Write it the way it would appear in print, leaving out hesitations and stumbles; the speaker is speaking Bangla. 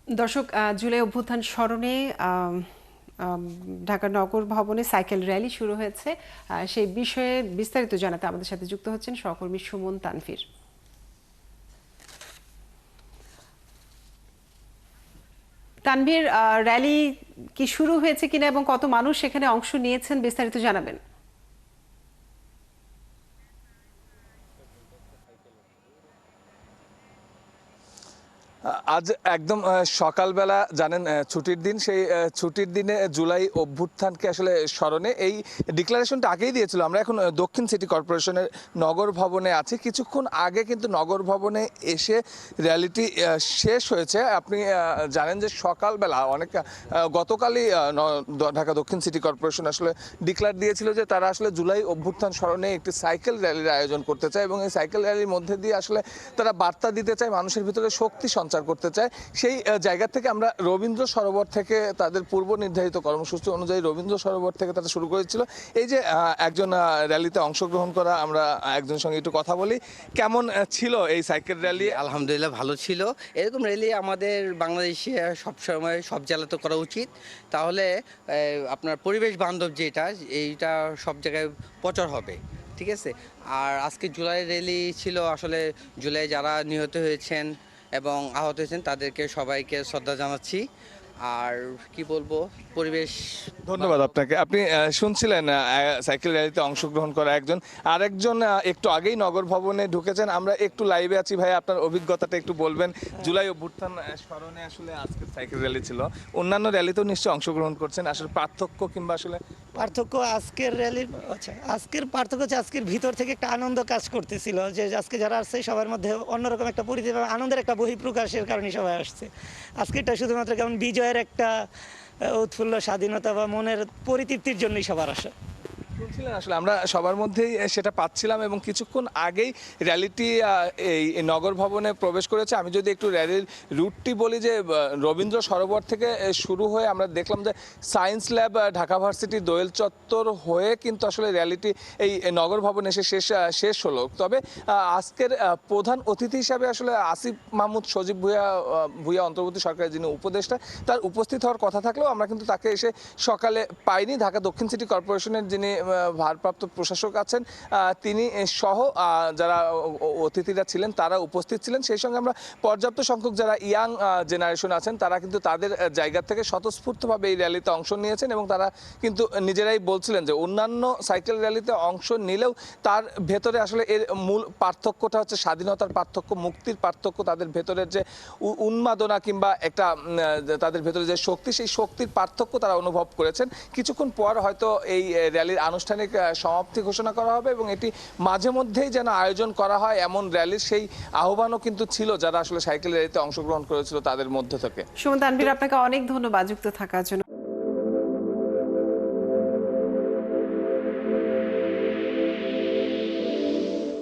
দর্শক, জুলাই অভ্যুত্থান স্মরণে ঢাকা নগর ভবনে সাইকেল র্যালি শুরু হয়েছে। সেই বিষয়ে বিস্তারিত জানাতে আমাদের সাথে যুক্ত হচ্ছেন সহকর্মী সুমন তানভীর। তানভীর, র্যালি কি শুরু হয়েছে কিনা এবং কত মানুষ সেখানে অংশ নিয়েছেন বিস্তারিত জানাবেন। আজ একদম সকালবেলা জানেন ছুটির দিন, সেই ছুটির দিনে জুলাই অভ্যুত্থানকে আসলে স্মরণে এই ডিক্লারেশনটা আগেই দিয়েছিল। আমরা এখন দক্ষিণ সিটি কর্পোরেশনের নগর ভবনে আছি। কিছুক্ষণ আগে কিন্তু নগর ভবনে এসে র্যালিটি শেষ হয়েছে। আপনি জানেন যে সকালবেলা অনেক গতকালই ঢাকা দক্ষিণ সিটি কর্পোরেশন আসলে ডিক্লার দিয়েছিল যে তারা আসলে জুলাই অভ্যুত্থান স্মরণে একটি সাইকেল র্যালির আয়োজন করতে চায় এবং এই সাইকেল র্যালির মধ্যে দিয়ে আসলে তারা বার্তা দিতে চায়, মানুষের ভিতরে শক্তি সঞ্চার করতে চায়। সেই জায়গা থেকে আমরা রবীন্দ্র সরোবর থেকে তাদের পূর্ব নির্ধারিত কর্মসূচি অনুযায়ী রবীন্দ্র সরোবর থেকে তারা শুরু করেছিল। এই যে একজন র্যালিতে অংশগ্রহণ করা, আমরা একজনের সঙ্গে একটু কথা বলি। কেমন ছিল এই সাইকেল র্যালি? আলহামদুলিল্লাহ ভালো ছিল। এরকম র্যালি আমাদের বাংলাদেশে সবসময় সব জেলাতে করা উচিত। তাহলে আপনার পরিবেশ বান্ধব যেটা এইটা সব জায়গায় প্রচার হবে। ঠিক আছে। আর আজকে জুলাই র্যালি ছিল, আসলে জুলাই যারা নিহত হয়েছেন এবং আহত হয়েছেন তাদেরকে সবাইকে শ্রদ্ধা জানাচ্ছি। আর কি বলবো, পরিবেশ ধন্যবাদ আপনাকে। আপনি শুনছিলেন সাইকেল র্যালিতে অংশগ্রহণ করা একজন, আরেকজন একটু আগেই নগর ভবনে ঢুকেছেন। আমরা একটু লাইভে আছি। ভাই, আপনার অভিজ্ঞতাটা একটু বলবেন। জুলাই অভ্যুত্থান স্মরণে আসলে আজকে সাইকেল র্যালি ছিল, অন্যান্য র্যালিতেও নিশ্চয়ই অংশগ্রহণ করছেন। আসলে পার্থক্য কিংবা আসলে পার্থক্য আজকের র্যালির, আচ্ছা, আজকের পার্থক্য হচ্ছে আজকের ভিতর থেকে একটা আনন্দ কাজ করতেছিল, যে আজকে যারা আসছে সবার মধ্যে অন্যরকম একটা পরিচিত আনন্দের একটা বহিঃপ্রকাশের কারণে সবাই আসছে। আজকেরটা শুধুমাত্র কেমন বিজয়ের একটা উৎফুল্ল স্বাধীনতা বা মনের পরিতৃপ্তির জন্যই সবার আসা। শুনছিলেন, আসলে আমরা সবার মধ্যেই সেটা পাচ্ছিলাম এবং কিছুক্ষণ আগেই র্যালিটি এই নগর ভবনে প্রবেশ করেছে। আমি যদি একটু র্যালির রুটটি বলি, যে রবীন্দ্র সরোবর থেকে শুরু হয়ে আমরা দেখলাম যে সায়েন্স ল্যাব, ঢাকা ভার্সিটি, দোয়েল চত্বর হয়ে কিন্তু আসলে র্যালিটি এই নগর ভবনে এসে শেষ হলো। তবে আজকের প্রধান অতিথি হিসাবে আসলে আসিফ মাহমুদ সজীব ভুঁইয়া অন্তর্বর্তী সরকারের যিনি উপদেষ্টা, তার উপস্থিত হওয়ার কথা থাকলেও আমরা কিন্তু তাকে এসে সকালে পাইনি। ঢাকা দক্ষিণ সিটি কর্পোরেশনের যিনি ভারপ্রাপ্ত প্রশাসক আছেন, তিনি সহ যারা অতিথিরা ছিলেন তারা উপস্থিত ছিলেন। সেই সঙ্গে আমরা পর্যাপ্ত সংখ্যক যারা ইয়াং জেনারেশন আছেন তারা কিন্তু তাদের জায়গা থেকে স্বতঃস্ফূর্তভাবে এই র্যালিতে অংশ নিয়েছেন এবং তারা কিন্তু নিজেরাই বলছিলেন যে অন্যান্য সাইকেল র্যালিতে অংশ নিলেও তার ভেতরে আসলে এর মূল পার্থক্যটা হচ্ছে স্বাধীনতার পার্থক্য, মুক্তির পার্থক্য। তাদের ভেতরের যে উন্মাদনা কিংবা একটা তাদের ভেতরে যে শক্তি, সেই শক্তির পার্থক্য তারা অনুভব করেছেন। কিছুক্ষণ পর হয়তো এই র্যালির আনুষ্ঠানিক সমাপ্তি ঘোষণা করা হবে এবং এটি মাঝে মধ্যেই যেন আয়োজন করা হয় এমন র্যালির সেই আহ্বানও কিন্তু ছিল যারা আসলে সাইকেল র্যালিতে অংশগ্রহণ করেছিল তাদের মধ্যে থেকে। সুমন তানভীর, আপনাকে অনেক ধন্যবাদ যুক্ত থাকার জন্য।